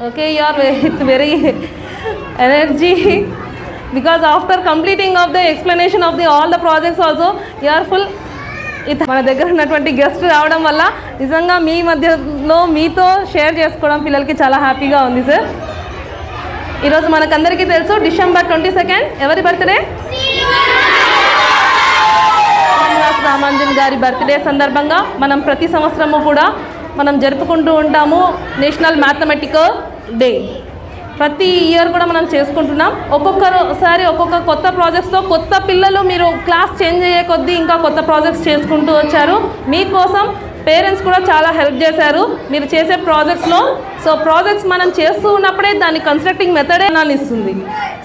Okay, you are with very energy because after completing of the explanation of the all the projects also you are full. మన దగ్గర ఉన్నటువంటి guest రావడం వల్ల నిజంగా మీ మధ్యలో మీతో షేర్ చేసుకోవడం పిల్లలకి చాలా హ్యాపీగా ఉంది సార్. ఈరోజు మనకందరికీ తెలుసు డిసెంబర్ 22 ఎవరి బర్త్డే? రామాంజన్ గారి బర్త్డే సందర్భంగా మనం ప్రతి సంవత్సరము కూడా మనం జరుపుకుంటూ ఉంటాము నేషనల్ మ్యాథమెటికల్ డే. ప్రతి ఇయర్ కూడా మనం చేసుకుంటున్నాం. ఒక్కొక్కసారి ఒక్కొక్క కొత్త ప్రాజెక్ట్స్తో కొత్త పిల్లలు మీరు క్లాస్ చేంజ్ అయ్యే కొద్దీ ఇంకా కొత్త ప్రాజెక్ట్స్ చేసుకుంటూ వచ్చారు. మీకోసం పేరెంట్స్ కూడా చాలా హెల్ప్ చేశారు మీరు చేసే ప్రాజెక్ట్స్లో. సో ప్రాజెక్ట్స్ మనం చేస్తూ ఉన్నప్పుడే దాని కన్స్ట్రక్టింగ్ మెథడే నాకు ఇస్తుంది.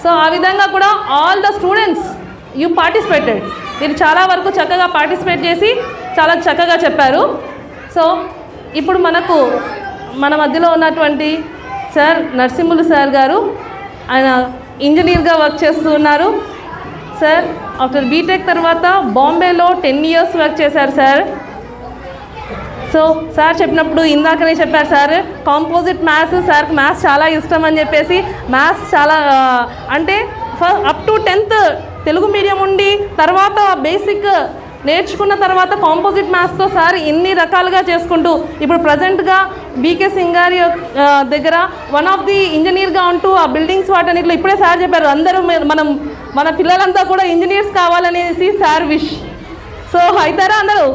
సో ఆ విధంగా కూడా all the students you participated. మీరు చాలా వరకు చక్కగా పార్టిసిపేట్ చేసి చాలా చక్కగా చెప్పారు. సో ఇప్పుడు మన మధ్యలో ఉన్నటువంటి సార్ నరసింహులు సార్ గారు, ఆయన ఇంజనీర్గా వర్క్ చేస్తూ ఉన్నారు. సార్ ఆఫ్టర్ బీటెక్ తర్వాత బాంబేలో 10 years వర్క్ చేశారు సార్. సో సార్ చెప్పినప్పుడు ఇందాకనే చెప్పారు సార్, కాంపోజిట్ మ్యాథ్స్, సార్కి మ్యాథ్స్ చాలా ఇష్టం అని చెప్పేసి మ్యాథ్స్ చాలా అంటే up to 10th Telugu medium ఉండి తర్వాత బేసిక్ నేర్చుకున్న తర్వాత కాంపోజిట్ మ్యాథ్స్తో సార్ ఇన్ని రకాలుగా చేసుకుంటూ ఇప్పుడు ప్రజెంట్గా బీకే సింగారి దగ్గర వన్ ఆఫ్ ది ఇంజనీర్గా ఉంటూ ఆ బిల్డింగ్స్ వాటన్నిటిలో ఇప్పుడే సార్ చెప్పారు అందరూ మన పిల్లలంతా కూడా ఇంజనీర్స్ కావాలనేసి సార్ విష్. సో అవుతారా అందరూ?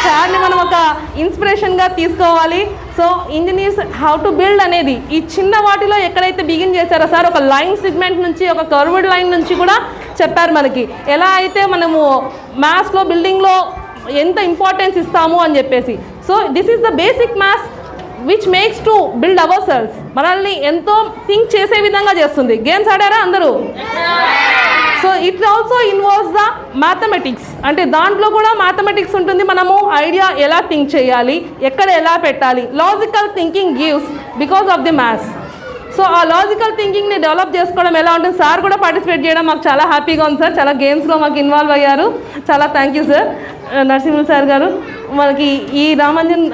సార్ని మనం ఒక ఇన్స్పిరేషన్గా తీసుకోవాలి. So engineers how to build అనేది ఈ చిన్న వాటిలో ఎక్కడైతే బిగిన్ చేశారో సార్, ఒక లైన్ సెగ్మెంట్ నుంచి ఒక కర్వ్డ్ లైన్ నుంచి కూడా చెప్పారు మనకి ఎలా అయితే మనము మ్యాథ్స్లో బిల్డింగ్లో ఎంత ఇంపార్టెన్స్ ఇస్తాము అని చెప్పేసి. So this is the basic maths which makes to build our cells. మనల్ని ఎంతో థింక్ చేసే విధంగా చేస్తుంది. గేమ్స్ ఆడారా అందరూ? So it also involves the mathematics. అంటే దాంట్లో కూడా మ్యాథమెటిక్స్ ఉంటుంది. మనము ఐడియా ఎలా థింక్ చేయాలి, ఎక్కడ ఎలా పెట్టాలి, logical thinking gives because of the maths. So ఆ లాజికల్ థింకింగ్ని డెవలప్ చేసుకోవడం ఎలా ఉంటుంది, సార్ కూడా పార్టిసిపేట్ చేయడం మాకు చాలా హ్యాపీగా ఉంది సార్. చాలా గేమ్స్లో మాకు ఇన్వాల్వ్ అయ్యారు. చాలా thank you sir. Narasimhulu sir గారు మనకి ఈ రామాంజన్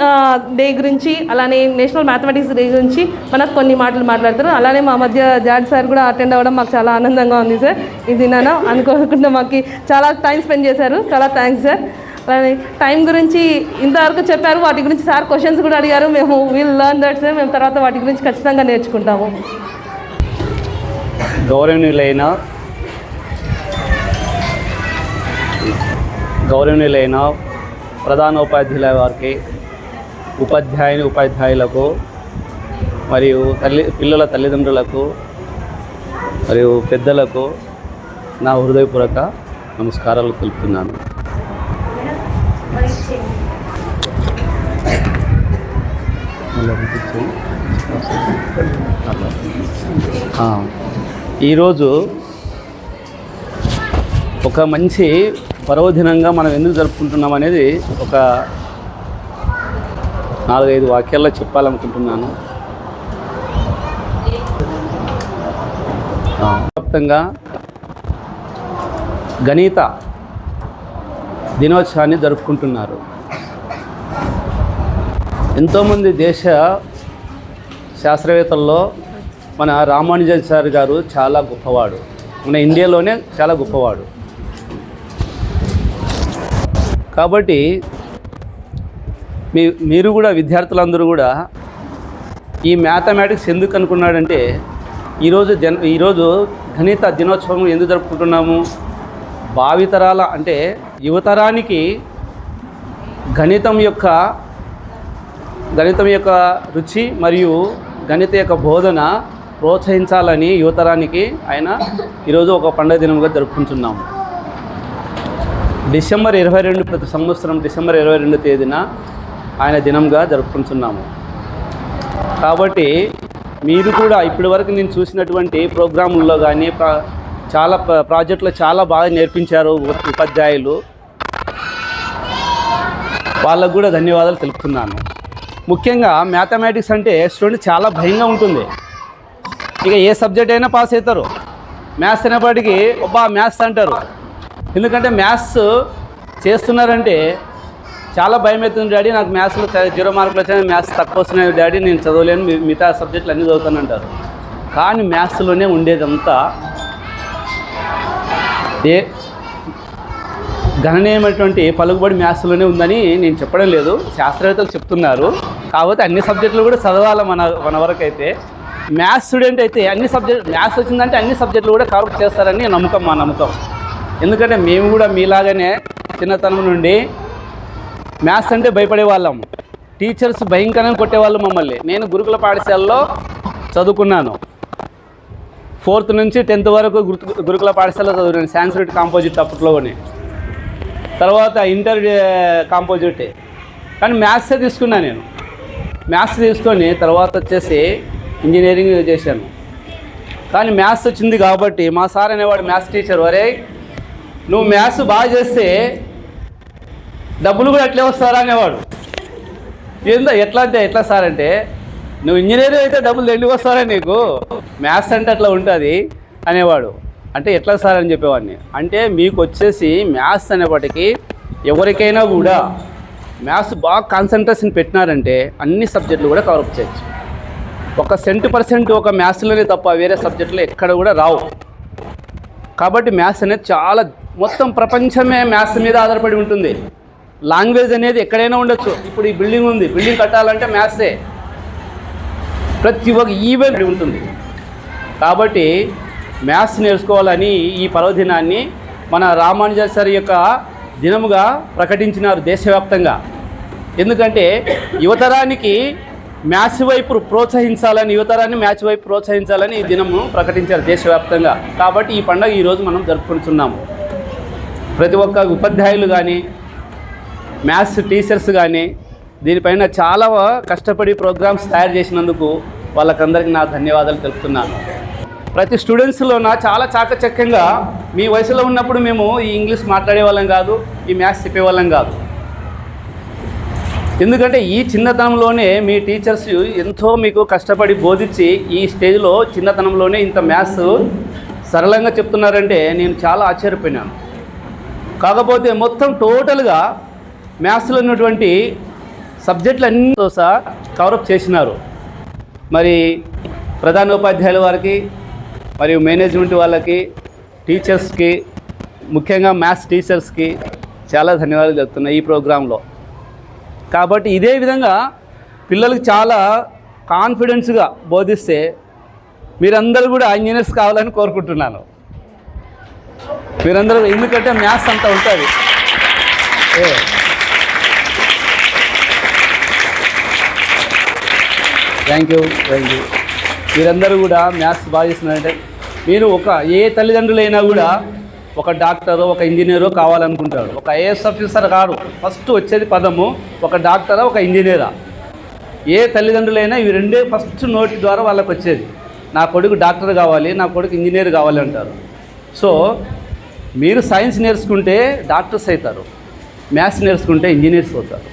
డే గురించి అలానే నేషనల్ మ్యాథమెటిక్స్ డే గురించి మనకు కొన్ని మాటలు మాట్లాడతారు. అలానే మా మధ్య జాడ్ సార్ కూడా అటెండ్ అవ్వడం మాకు చాలా ఆనందంగా ఉంది సార్. ఇది నాన్న అనుకోకుండా మాకు చాలా టైం స్పెండ్ చేశారు. చాలా థ్యాంక్స్ సార్. అలానే టైం గురించి ఇంతవరకు చెప్పారు. వాటి గురించి సార్ క్వశ్చన్స్ కూడా అడిగారు. మేము విల్ లర్న్ దట్ సార్. మేము తర్వాత వాటి గురించి ఖచ్చితంగా నేర్చుకుంటాము. గౌరవనీయులైన ప్రధానోపాధ్యాయుల వారికి, ఉపాధ్యాయులకు మరియు పిల్లల తల్లిదండ్రులకు మరియు పెద్దలకు నా హృదయపూర్వక నమస్కారాలు తెలుపుతున్నాను. ఈరోజు ఒక మంచి పర్వదినంగా మనం ఎందుకు జరుపుకుంటున్నాం అనేది ఒక 4-5 వాక్యాల్లో చెప్పాలనుకుంటున్నాను. వ్యాప్తంగా గణిత దినోత్సవాన్ని జరుపుకుంటున్నారు. ఎంతోమంది దేశ శాస్త్రవేత్తల్లో మన రామానుజాచార్య గారు చాలా గొప్పవాడు. మన ఇండియాలోనే చాలా గొప్పవాడు. కాబట్టి మీరు కూడా విద్యార్థులందరూ కూడా ఈ మ్యాథమెటిక్స్ ఎందుకు అనుకున్నాడంటే ఈరోజు గణిత దినోత్సవం ఎందుకు జరుపుకుంటున్నాము, భావితరాల అంటే యువతరానికి గణితం యొక్క రుచి మరియు గణిత యొక్క బోధన ప్రోత్సహించాలని యువతరానికి ఆయన ఈరోజు ఒక పండుగ దినంగా జరుపుకుంటున్నాము. డిసెంబర్ 22 ప్రతి సంవత్సరం డిసెంబర్ 22 తేదీన ఆయన దినంగా జరుపుకుంటున్నాము. కాబట్టి మీరు కూడా ఇప్పటి వరకు నేను చూసినటువంటి ప్రోగ్రాముల్లో కానీ చాలా ప్రాజెక్టులు చాలా బాగా నేర్పించారు ఉపాధ్యాయులు. వాళ్ళకు కూడా ధన్యవాదాలు తెలుపుతున్నాను. ముఖ్యంగా మ్యాథమెటిక్స్ అంటే స్టూడెంట్ చాలా భయంగా ఉంటుంది. ఇక ఏ సబ్జెక్ట్ అయినా పాస్ అవుతారు. మ్యాథ్స్ అనేప్పటికీ మ్యాథ్స్ అంటారు. ఎందుకంటే మ్యాథ్స్ చేస్తున్నారంటే చాలా భయం అవుతుంది. డాడీ నాకు మ్యాథ్స్లో 0 మార్కులు వచ్చాయి, మ్యాథ్స్ తక్కువ వస్తున్నాయి డాడీ, నేను చదవలేను, మిగతా సబ్జెక్టులు అన్నీ చదువుతానంటారు. కానీ మ్యాథ్స్లోనే ఉండేదంతా గణనీయమైనటువంటి పలుకుబడి మ్యాథ్స్లోనే ఉందని నేను చెప్పడం లేదు, శాస్త్రవేత్తలు చెప్తున్నారు. కాకపోతే అన్ని సబ్జెక్టులు కూడా చదవాలి మన వరకు అయితే. మ్యాథ్స్ స్టూడెంట్ అయితే మ్యాథ్స్ వచ్చిందంటే అన్ని సబ్జెక్టులు కూడా కవర్ చేస్తారని మా నమ్మకం. ఎందుకంటే మేము కూడా మీలాగానే చిన్నతనం నుండి మ్యాథ్స్ అంటే భయపడే వాళ్ళం. టీచర్స్ భయంకరంగా కొట్టేవాళ్ళు మమ్మల్ని. నేను గురుకుల పాఠశాలలో చదువుకున్నాను. 4th నుంచి 10th వరకు గురుకుల పాఠశాలలో చదివాను. సాంస్క్రిట్ కాంపోజిట్ అప్పట్లోనే, తర్వాత ఇంటర్ కాంపోజిటే. కానీ మ్యాథ్సే తీసుకున్నాను నేను. మ్యాథ్స్ తీసుకొని తర్వాత వచ్చేసి ఇంజనీరింగ్ చేశాను. కానీ మ్యాథ్స్ వచ్చింది కాబట్టి మా సార్ అనేవాడు, మ్యాథ్స్ టీచర్, వరే నువ్వు మ్యాథ్స్ బాగా చేస్తే డబ్బులు కూడా అట్లే వస్తారా అనేవాడు. ఎట్లా అంటే ఎట్లా సార్ అంటే, నువ్వు ఇంజనీరింగ్ అయితే డబ్బులు ఎందుకు వస్తారా నీకు, మ్యాథ్స్ అంటే అట్లా ఉంటుంది అనేవాడు. అంటే ఎట్లా సార్ అని చెప్పేవాడిని. అంటే మీకు వచ్చేసి మ్యాథ్స్ అనేప్పటికీ ఎవరికైనా కూడా మ్యాథ్స్ బాగా కాన్సన్ట్రేషన్ పెట్టినారంటే అన్ని సబ్జెక్టులు కూడా కవరప్ చేయొచ్చు. ఒక 1% ఒక మ్యాథ్స్లోనే తప్ప వేరే సబ్జెక్టులు ఎక్కడ కూడా రావు. కాబట్టి మ్యాథ్స్ అనేది చాలా, మొత్తం ప్రపంచమే మ్యాథ్స్ మీద ఆధారపడి ఉంటుంది. లాంగ్వేజ్ అనేది ఎక్కడైనా ఉండొచ్చు. ఇప్పుడు ఈ బిల్డింగ్ ఉంది, బిల్డింగ్ కట్టాలంటే మ్యాథ్సే. ప్రతి ఒక్క ఈవెంట్ ఉంటుంది. కాబట్టి మ్యాథ్స్ నేర్చుకోవాలని ఈ పర్వదినాన్ని మన రామానుజాచార్య యొక్క దినముగా ప్రకటించినారు దేశవ్యాప్తంగా. ఎందుకంటే యువతరానికి మ్యాథ్స్ వైపు ప్రోత్సహించాలని, యువతరాన్ని మ్యాథ్స్ వైపు ప్రోత్సహించాలని ఈ దినము ప్రకటించారు దేశవ్యాప్తంగా. కాబట్టి ఈ పండుగ ఈరోజు మనం జరుపుకుంటున్నాము. ప్రతి ఒక్క ఉపాధ్యాయులు కానీ, మ్యాథ్స్ టీచర్స్ కానీ దీనిపైన చాలా కష్టపడి ప్రోగ్రామ్స్ తయారు చేసినందుకు వాళ్ళకందరికీ నా ధన్యవాదాలు తెలుపుతున్నాను. ప్రతి స్టూడెంట్స్లోన చాలా చాకచక్యంగా, మీ వయసులో ఉన్నప్పుడు మేము ఈ ఇంగ్లీష్ మాట్లాడే వాళ్ళం కాదు, ఈ మ్యాథ్స్ చెప్పేవాళ్ళం కాదు. ఎందుకంటే ఈ చిన్నతనంలోనే మీ టీచర్స్ ఎంతో మీకు కష్టపడి బోధించి ఈ స్టేజ్లో చిన్నతనంలోనే ఇంత మ్యాథ్స్ సరళంగా చెప్తున్నారంటే నేను చాలా ఆశ్చర్యపోయినాను. కాకపోతే మొత్తం టోటల్గా మ్యాథ్స్లో ఉన్నటువంటి సబ్జెక్టులు అన్నితో సహా కవరప్ చేసినారు. మరి ప్రధానోపాధ్యాయుల వారికి, మరియు మేనేజ్మెంట్ వాళ్ళకి, టీచర్స్కి, ముఖ్యంగా మ్యాథ్స్ టీచర్స్కి చాలా ధన్యవాదాలు చెప్తున్నాయి ఈ ప్రోగ్రాంలో. కాబట్టి ఇదే విధంగా పిల్లలకు చాలా కాన్ఫిడెన్స్గా బోధిస్తే మీరందరూ కూడా ఇంజనీర్స్ కావాలని కోరుకుంటున్నాను. మీరందరూ, ఎందుకంటే మ్యాథ్స్ అంతా ఉంటుంది. Thank you. మీరందరూ కూడా మ్యాథ్స్ బాగా చేస్తున్నారంటే, మీరు ఏ తల్లిదండ్రులైనా కూడా ఒక డాక్టరో ఒక ఇంజనీరో కావాలనుకుంటాడు. ఒక ఐఏఎస్ ఆఫీసర్ కాదు, ఫస్ట్ వచ్చేది పదము ఒక డాక్టరా ఒక ఇంజనీరా. ఏ తల్లిదండ్రులైనా ఇవి రెండే ఫస్ట్ నోటి ద్వారా వాళ్ళకి వచ్చేది. నా కొడుకు డాక్టర్ కావాలి, నా కొడుకు ఇంజనీర్ కావాలి అంటారు. సో మీరు సైన్స్ నేర్చుకుంటే డాక్టర్స్ అవుతారు, మ్యాథ్స్ నేర్చుకుంటే ఇంజనీర్స్ అవుతారు.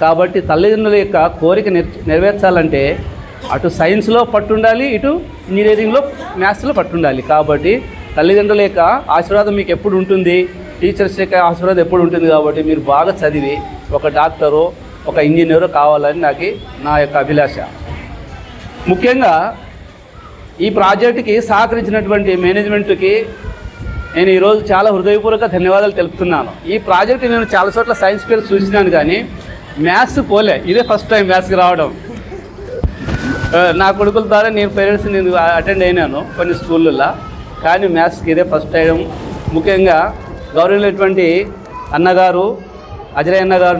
కాబట్టి తల్లిదండ్రుల యొక్క కోరిక నెరవేర్చాలంటే అటు సైన్స్లో పట్టుండాలి, ఇటు ఇంజనీరింగ్లో మ్యాథ్స్లో పట్టుండాలి. కాబట్టి తల్లిదండ్రుల యొక్క ఆశీర్వాదం మీకు ఎప్పుడు ఉంటుంది, టీచర్స్ యొక్క ఆశీర్వాదం ఎప్పుడు ఉంటుంది. కాబట్టి మీరు బాగా చదివి ఒక డాక్టరో ఒక ఇంజనీరో కావాలని నా యొక్క అభిలాష. ముఖ్యంగా ఈ ప్రాజెక్టుకి సహకరించినటువంటి మేనేజ్మెంట్కి నేను ఈరోజు చాలా హృదయపూర్వక ధన్యవాదాలు తెలుపుతున్నాను. ఈ ప్రాజెక్టు నేను చాలా చోట్ల సైన్స్ ఫేర్ చూసినాను, కానీ మ్యాథ్స్ పోలే. ఇదే ఫస్ట్ టైం మ్యాథ్స్కి రావడం. నా కొడుకుల ద్వారా నేను అటెండ్ అయినాను కొన్ని స్కూళ్ళల్లో, కానీ మ్యాథ్స్కి ఇదే ఫస్ట్ టైం. ముఖ్యంగా గౌరవమైనటువంటి అన్నగారు అజయ్ అన్నగారు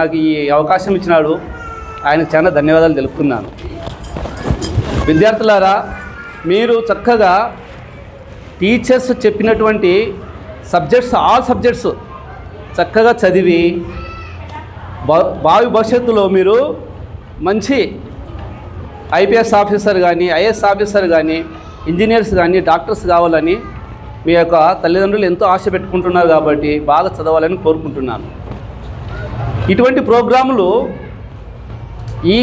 నాకు ఈ అవకాశం ఇచ్చినాడు. ఆయనకు చాలా ధన్యవాదాలు తెలుపుతున్నాను. విద్యార్థులారా, మీరు చక్కగా టీచర్స్ చెప్పినటువంటి ఆల్ సబ్జెక్ట్స్ చక్కగా చదివి భావి భవిష్యత్తులో మీరు మంచి ఐపీఎస్ ఆఫీసర్ కానీ, ఐఏఎస్ ఆఫీసర్ కానీ, ఇంజనీర్స్ కానీ, డాక్టర్స్ కావాలని మీ యొక్క తల్లిదండ్రులు ఎంతో ఆశ పెట్టుకుంటున్నారు. కాబట్టి బాగా చదవాలని కోరుకుంటున్నాను. ఇటువంటి ప్రోగ్రాములు ఈ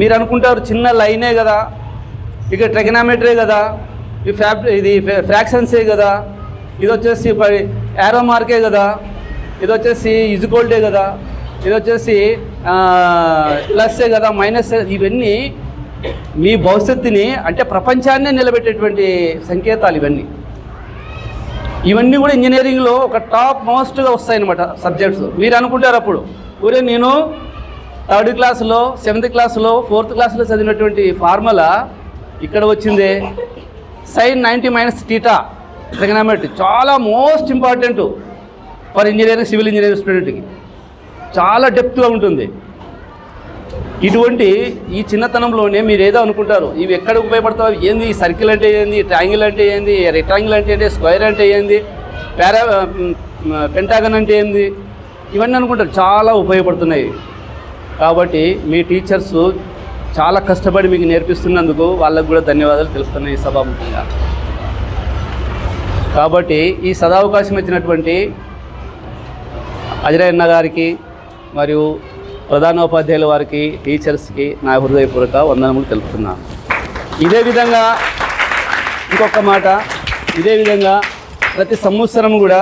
మీరు అనుకుంటారు చిన్న లైనే కదా, ఇక ట్రిగనామెట్రీ కదా, ఇది ఫ్రాక్షన్సే కదా, ఇది వచ్చేసి యారో మార్కే కదా, ఇది వచ్చేసి ఈజ్ఈక్వల్ కదా, ఇది వచ్చేసి ప్లస్సే కదా, మైనస్. ఇవన్నీ మీ భవిష్యత్తుని, అంటే ప్రపంచాన్నే నిలబెట్టేటువంటి సంకేతాలు ఇవన్నీ కూడా ఇంజనీరింగ్లో ఒక టాప్ మోస్ట్గా వస్తాయన్నమాట సబ్జెక్ట్స్. మీరు అనుకుంటారు అప్పుడు, ఊరే నేను 3rd క్లాస్లో 7th క్లాస్లో 4th క్లాస్లో చదివినటువంటి ఫార్ములా ఇక్కడ వచ్చిందే. sin 90 - θ ట్రిగనామెట్రీ చాలా most important for engineering, civil engineering స్టూడెంట్కి. చాలా డెప్త్గా ఉంటుంది. ఇటువంటి ఈ చిన్నతనంలోనే మీరు ఏదో అనుకుంటారు, ఇవి ఎక్కడ ఉపయోగపడతావు, ఏంది ఈ సర్కిల్ అంటే ఏంది, ట్రయాంగిల్ అంటే ఏంది, రెక్టాంగిల్ అంటే ఏంటి, స్క్వేర్ అంటే ఏంది, పెంటాగన్ అంటే ఏంది, ఇవన్నీ అనుకుంటారు. చాలా ఉపయోగపడుతున్నాయి. కాబట్టి మీ టీచర్స్ చాలా కష్టపడి మీకు నేర్పిస్తున్నందుకు వాళ్ళకు కూడా ధన్యవాదాలు తెలుపుతున్నాయి ఈ సభాముఖంగా. కాబట్టి ఈ సదావకాశం ఇచ్చినటువంటి అజరయ్యన్న గారికి మరియు ప్రధానోపాధ్యాయుల వారికి, టీచర్స్కి నా హృదయపూర్వక వందనములు తెలుపుతున్నాను. ఇదే విధంగా ఇంకొక మాట, ఇదే విధంగా ప్రతి సంవత్సరం కూడా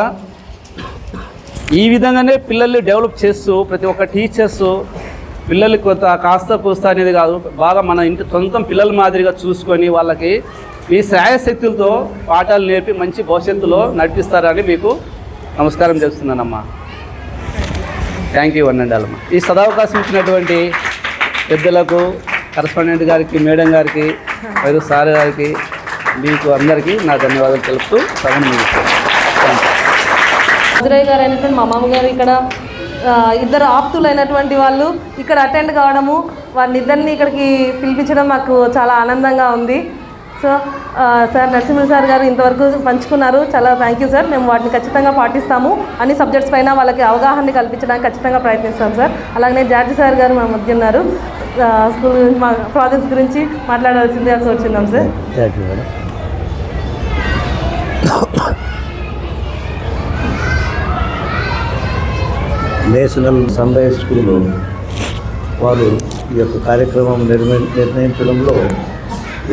ఈ విధంగానే పిల్లల్ని డెవలప్ చేస్తూ ప్రతి ఒక్క టీచర్స్ పిల్లలకి కొంత కాస్త కూస్త అనేది కాదు, బాగా మన ఇంటి సొంతం పిల్లల మాదిరిగా చూసుకొని వాళ్ళకి మీ శ్రాయశక్తులతో పాఠాలు నేర్పి మంచి భవిష్యత్తులో నడిపిస్తారని మీకు నమస్కారం చేస్తున్నానమ్మా. Thank you అన్నండాలమ్మా. ఈ సదావకాశం ఇచ్చినటువంటి పెద్దలకు, కరస్పాండెంట్ గారికి, మేడం గారికి మరియు సార్ గారికి, మీకు అందరికీ నా ధన్యవాదాలు తెలుపుతూ సభను ముగిస్తున్నాను. అజరయ్య గారు అయినటువంటి మా మామగారు ఇక్కడ ఇద్దరు ఆప్తులైనటువంటి వాళ్ళు ఇక్కడ అటెండ్ కావడము, వారిని ఇద్దరిని ఇక్కడికి పిలిపించడం మాకు చాలా ఆనందంగా ఉంది. సో సార్ నరసింహ సార్ గారు ఇంతవరకు పంచుకున్నారు, చాలా థ్యాంక్ యూ సార్. మేము వాటిని ఖచ్చితంగా పాటిస్తాము, అన్ని సబ్జెక్ట్స్ పైన వాళ్ళకి అవగాహన కల్పించడానికి ఖచ్చితంగా ప్రయత్నిస్తాం సార్. అలాగే జార్జి సార్ గారు మా మధ్య ఉన్నారు, స్కూల్ గురించి, మా ప్రాజెక్ట్స్ గురించి మాట్లాడాల్సిందిగా కోరుచున్నాం sir. Thank you madam. National sunrise school వారు ఈ యొక్క కార్యక్రమం నిర్ణయించడంలో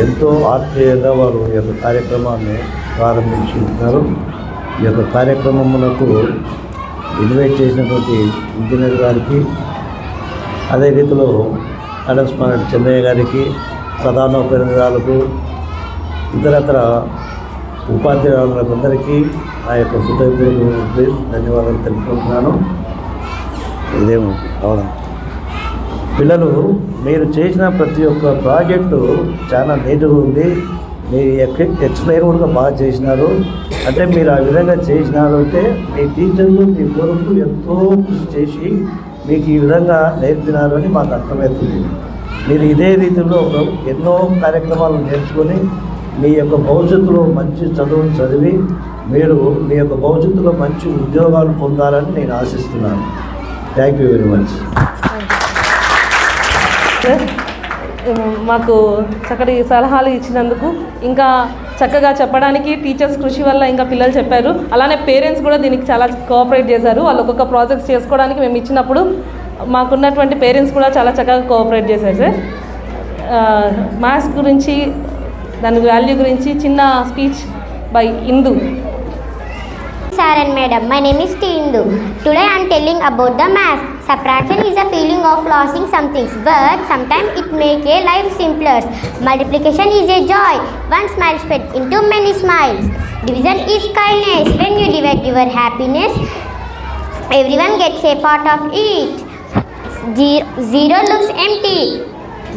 ఎంతో ఆత్మీయంగా వారు ఈ యొక్క కార్యక్రమాన్ని ప్రారంభించుకుంటున్నారు. ఈ యొక్క కార్యక్రమమునకు ఇన్వైట్ చేసినటువంటి ఇంజనీర్ గారికి, అదే రీతిలో కరస్పాండెంట్ చెన్నయ్య గారికి, ప్రధానోపాధ్యాయులకు, ఇతరత్ర ఉపాధ్యాయులందరికీ నా యొక్క హృదయపూర్వక ధన్యవాదాలు తెలుపుకుంటున్నాను. ఇదేమో అవడం పిల్లలు మీరు చేసిన ప్రతి ఒక్క ప్రాజెక్టు చాలా నీట్గా ఉంది. మీ ఎక్స్ప్లెయిన్ కూడా బాగా చేసినారు. అంటే మీరు ఆ విధంగా చేసినారు అంటే మీ టీచర్లు మీ కొరకు ఎంతో కృషి చేసి మీకు ఈ విధంగా నేర్పినారు అని మాకు అర్థమవుతుంది. మీరు ఇదే రీతిలో ఎన్నో కార్యక్రమాలు నేర్చుకొని మీ యొక్క భవిష్యత్తులో మంచి చదువును చదివి మీరు మీ యొక్క భవిష్యత్తులో మంచి ఉద్యోగాలు పొందాలని నేను ఆశిస్తున్నాను. Thank you very much. మాకు చక్కటి సలహాలు ఇచ్చినందుకు, ఇంకా చక్కగా చెప్పడానికి టీచర్స్ కృషి వల్ల ఇంకా పిల్లలు చెప్పారు. అలానే పేరెంట్స్ కూడా దీనికి చాలా కోఆపరేట్ చేశారు. వాళ్ళు ఒక్కొక్క ప్రాజెక్ట్స్ చేసుకోవడానికి మేము ఇచ్చినప్పుడు మాకున్నటువంటి పేరెంట్స్ కూడా చాలా చక్కగా కోఆపరేట్ చేశారు సార్. మ్యాథ్స్ గురించి, దాని వాల్యూ గురించి చిన్న speech by Indu. Sir and madam, my name is Tindu. Today I am telling about the math. Subtraction is a feeling of losing some things, but sometimes it makes a life simpler. Multiplication is a joy. One smile spread into many smiles. Division is kindness. When you divide your happiness, everyone gets a part of it. Zero looks empty,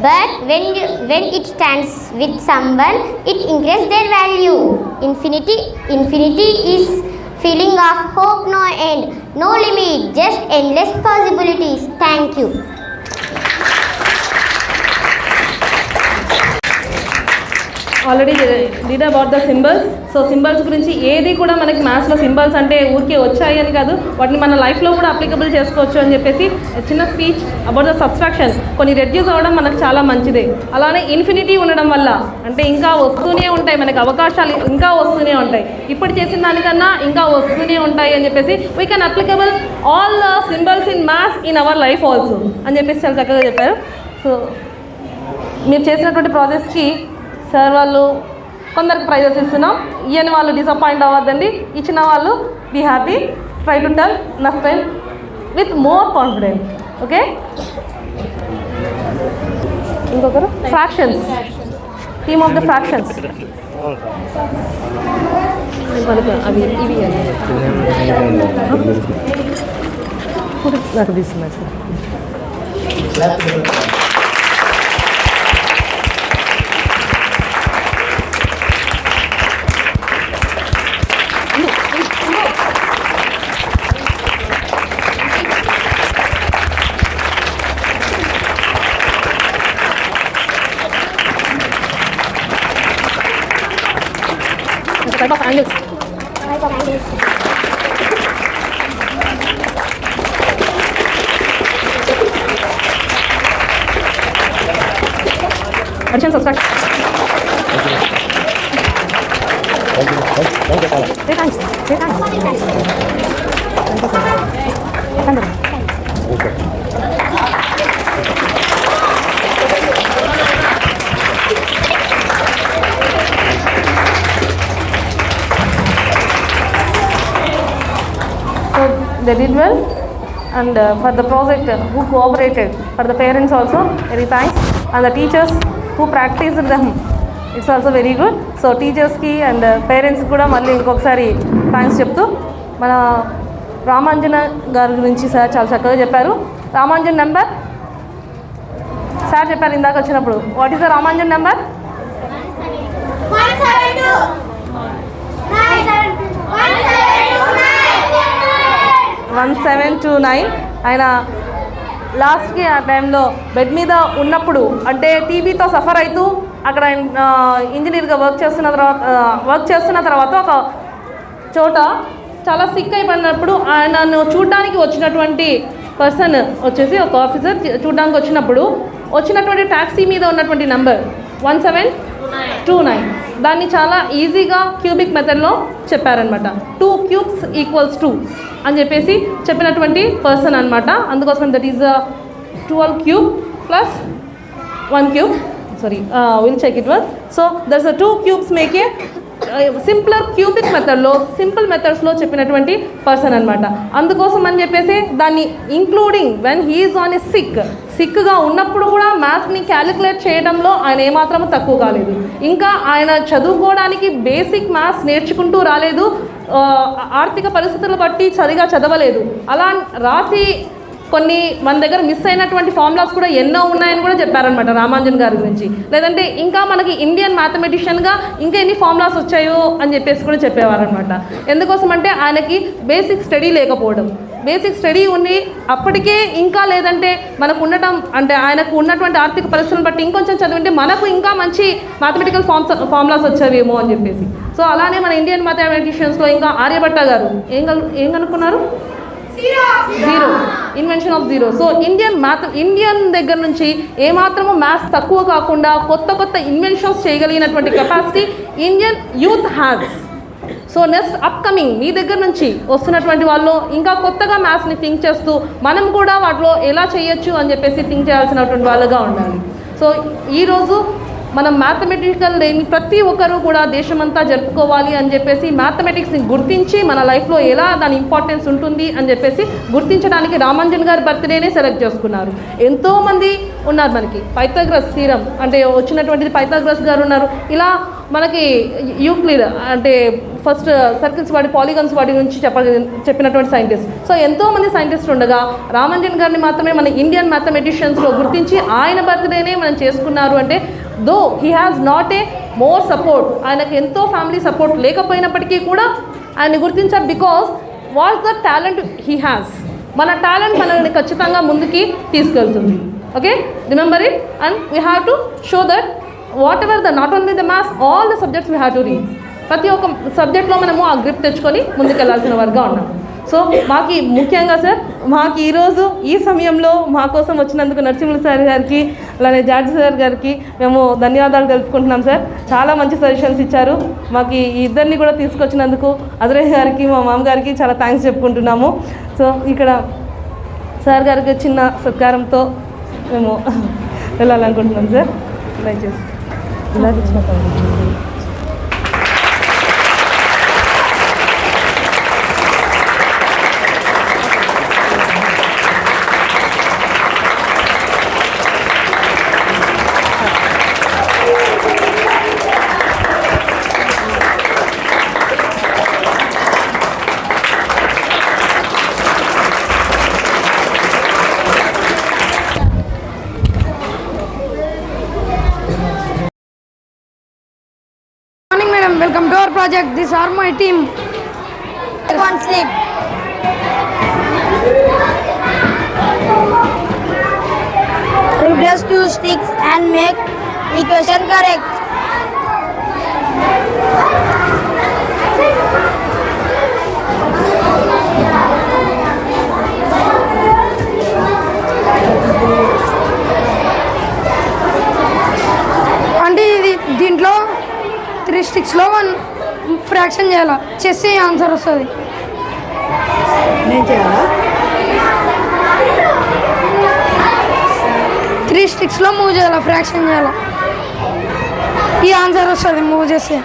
but when it stands with someone, it increases their value. Infinity is feeling of hope, no end, no limit, just endless possibilities. Thank you. Already did about the symbols. So symbols గురించి ఏది కూడా మనకి మ్యాథ్స్లో symbols అంటే ఊరికే వచ్చాయి అని కాదు, వాటిని మన లైఫ్లో కూడా అప్లికబుల్ చేసుకోవచ్చు అని చెప్పేసి చిన్న స్పీచ్ అబౌట్ ద సబ్స్ట్రాక్షన్. కొన్ని రెడ్యూస్ అవ్వడం మనకు చాలా మంచిదే. అలానే ఇన్ఫినిటీ ఉండడం వల్ల అంటే ఇంకా వస్తూనే ఉంటాయి, మనకి అవకాశాలు ఇంకా వస్తూనే ఉంటాయి, ఇప్పుడు చేసిన దానికన్నా ఇంకా వస్తూనే ఉంటాయి అని చెప్పేసి we can applicable all the symbols in maths in our life also అని చెప్పేసి చాలా చక్కగా చెప్పారు. సో మీరు చేసినటువంటి ప్రాజెక్ట్స్కి సార్ వాళ్ళు కొందరికి ప్రైజెస్ ఇస్తున్నాం. ఇయని వాళ్ళు డిసప్పాయింట్ అవ్వద్దండి, ఇచ్చిన వాళ్ళు be happy, try to tell next time with more confident. Okay, ఇంకొకరు fractions, team of the fractions. అవి ఇవి నాకు తీస్తున్నారు sir. type of angles. Addition, subtraction. Three times. So they did well, and for the project who cooperated, for the parents also very thanks, and the teachers who practiced them, it's also very good. So teachers ki and parents kuda malli inkokasari thanks చెప్తూ మన రామాంజన గారి గురించి sir చాలా చక్కగా చెప్పారు. Ramanjan number sir చెప్పారు ఇందాక వచ్చినప్పుడు. What is the Ramanjan number? 1729. ఆయన లాస్ట్కి ఆ టైంలో బెడ్ మీద ఉన్నప్పుడు, అంటే టీబీతో సఫర్ అవుతూ అక్కడ ఇంజనీర్గా వర్క్ చేస్తున్న తర్వాత ఒక చోట చాలా సిక్ అయిపోయినప్పుడు ఆయనను చూడడానికి వచ్చినటువంటి పర్సన్ వచ్చేసి ఒక ఆఫీసర్ చూడడానికి వచ్చినటువంటి ట్యాక్సీ మీద ఉన్నటువంటి నెంబర్ 1729 దాన్ని చాలా ఈజీగా క్యూబిక్ మెథడ్లో చెప్పారనమాట. 2 cubes = 2 అని చెప్పేసి చెప్పినటువంటి పర్సన్ అనమాట. అందుకోసం that is 12 cube plus 1 cube. We'll check it once. So there's a 2 cubes make a simpler cubic మెథడ్లో, సింపుల్ మెథడ్స్లో చెప్పినటువంటి పర్సన్ అనమాట. అందుకోసం అని చెప్పేసి దాన్ని including when he is on a సిక్గా ఉన్నప్పుడు కూడా మ్యాథ్స్ని క్యాలిక్యులేట్ చేయడంలో ఆయన ఏమాత్రం తక్కువ కాలేదు. ఇంకా ఆయన చదువుకోవడానికి బేసిక్ మ్యాథ్స్ నేర్చుకుంటూ రాలేదు, ఆర్థిక పరిస్థితులు బట్టి సరిగా చదవలేదు. అలా రాసి కొన్ని మన దగ్గర మిస్ అయినటువంటి ఫార్ములాస్ కూడా ఎన్నో ఉన్నాయని కూడా చెప్పారనమాట రామాంజన్ గారి గురించి. లేదంటే ఇంకా మనకి ఇండియన్ మ్యాథమెటిషియన్గా ఇంకా ఎన్ని ఫార్ములాస్ వచ్చాయో అని చెప్పేసి కూడా చెప్పేవారనమాట. ఎందుకోసం అంటే ఆయనకి బేసిక్ స్టడీ లేకపోవడం, బేసిక్ స్టడీ ఉండి అప్పటికే ఇంకా లేదంటే మనకు ఉండటం, అంటే ఆయనకు ఉన్నటువంటి ఆర్థిక పరిస్థితులను బట్టి ఇంకొంచెం చదివింటే మనకు ఇంకా మంచి మ్యాథమెటికల్ ఫార్ములాస్ వచ్చేవేమో అని చెప్పేసి. సో అలానే మన ఇండియన్ మ్యాథమెటిషియన్స్లో ఇంకా ఆర్యభట్ట గారు ఏం కనుక్కున్నారు? Zero, invention of zero. So Indian దగ్గర నుంచి ఏమాత్రము మ్యాథ్స్ తక్కువ కాకుండా కొత్త ఇన్వెన్షన్స్ చేయగలిగినటువంటి capacity Indian youth has. So next upcoming మీ దగ్గర నుంచి వస్తున్నటువంటి వాళ్ళు ఇంకా కొత్తగా మ్యాథ్స్ని థింక్ చేస్తూ మనం కూడా వాటిలో ఎలా చేయొచ్చు అని చెప్పేసి థింక్ చేయాల్సినటువంటి వాళ్ళుగా ఉండాలి. సో ఈరోజు మనం మ్యాథమెటికల్ డేని ప్రతి ఒక్కరూ కూడా దేశమంతా జరుపుకోవాలి అని చెప్పేసి మ్యాథమెటిక్స్ని గుర్తించి మన లైఫ్లో ఎలా దాని ఇంపార్టెన్స్ ఉంటుంది అని చెప్పేసి గుర్తించడానికి రామాంజన్ గారి బర్త్డేనే సెలెక్ట్ చేసుకున్నారు. ఎంతోమంది ఉన్నారు మనకి. పైథాగరస్ థీరం అంటే వచ్చినటువంటిది పైథాగరస్ గారు ఉన్నారు. మనకి యూక్లిడ్ అంటే ఫస్ట్ సర్కిల్స్ వాడి పాలిగన్స్ వాడి నుంచి చెప్పినటువంటి సైంటిస్ట్. సో ఎంతోమంది సైంటిస్టులు ఉండగా రామాంజన్ గారిని మాత్రమే మన ఇండియన్ మ్యాథమెటిషియన్స్లో గుర్తించి ఆయన బర్త్డేనే మనం చేసుకున్నారు. అంటే though he has not a more support, ఆయనకు ఎంతో ఫ్యామిలీ సపోర్ట్ లేకపోయినప్పటికీ కూడా ఆయన్ని గుర్తించారు. Because what's the talent he has. మన టాలెంట్ మనల్ని ఖచ్చితంగా ముందుకి తీసుకెళ్తుంది. Okay, remember it and we have to show that what ever the not only the maths, all the subjects we have to read. ప్రతి ఒక్క సబ్జెక్ట్లో మనము ఆ గ్రిప్ తెచ్చుకొని ముందుకెళ్లాల్సిన వారుగా ఉన్నాము. సో ముఖ్యంగా సార్ మాకు ఈరోజు ఈ సమయంలో మా కోసం వచ్చినందుకు నరసింహులు సార్ గారికి అలానే జార్జి సార్ గారికి మేము ధన్యవాదాలు తెలుపుకుంటున్నాం సార్. చాలా మంచి సజెషన్స్ ఇచ్చారు మాకు. ఈ ఇద్దరిని కూడా తీసుకొచ్చినందుకు అజరయ్య గారికి మా మామగారికి చాలా థ్యాంక్స్ చెప్పుకుంటున్నాము. సో ఇక్కడ సార్ గారికి చిన్న సత్కారంతో మేము వెళ్ళాలనుకుంటున్నాం సార్. దయచేసి ఇలా ఇచ్చిన Welcome to our project. These are my team. One sleep. Replace 2 sticks and make equation correct. స్టిక్స్లో 1 fraction చేయాలి, చేస్తే ఆన్సర్ వస్తుంది. నేను చేయాలా? 3 స్టిక్స్లో మూవ్ చేయాలి, ఫ్రాక్షన్ చేయాలి, ఈ ఆన్సర్ వస్తుంది మూవ్ చేస్తే.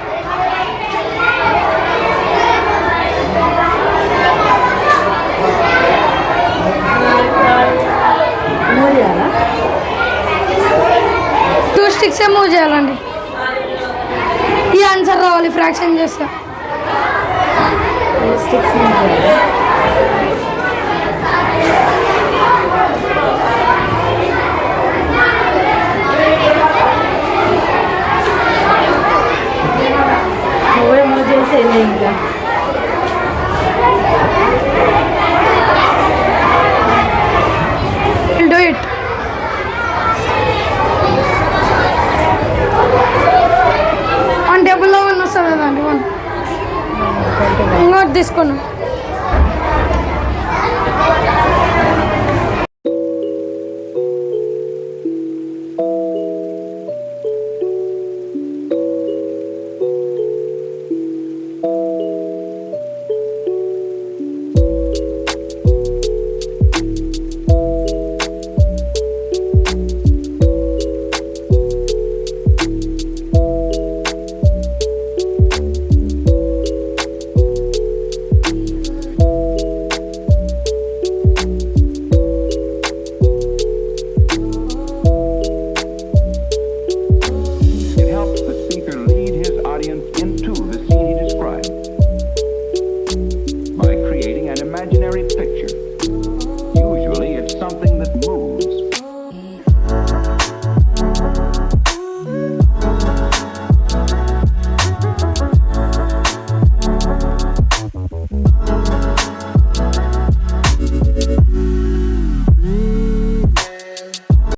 మూవ్ చేయాలా? 2 స్టిక్సే మూవ్ చేయాలండి, ఈ ఆన్సర్ రావాలి ఫ్రాక్షన్ చేస్తే. స్టిక్స్ మూవ్ చేయాలా?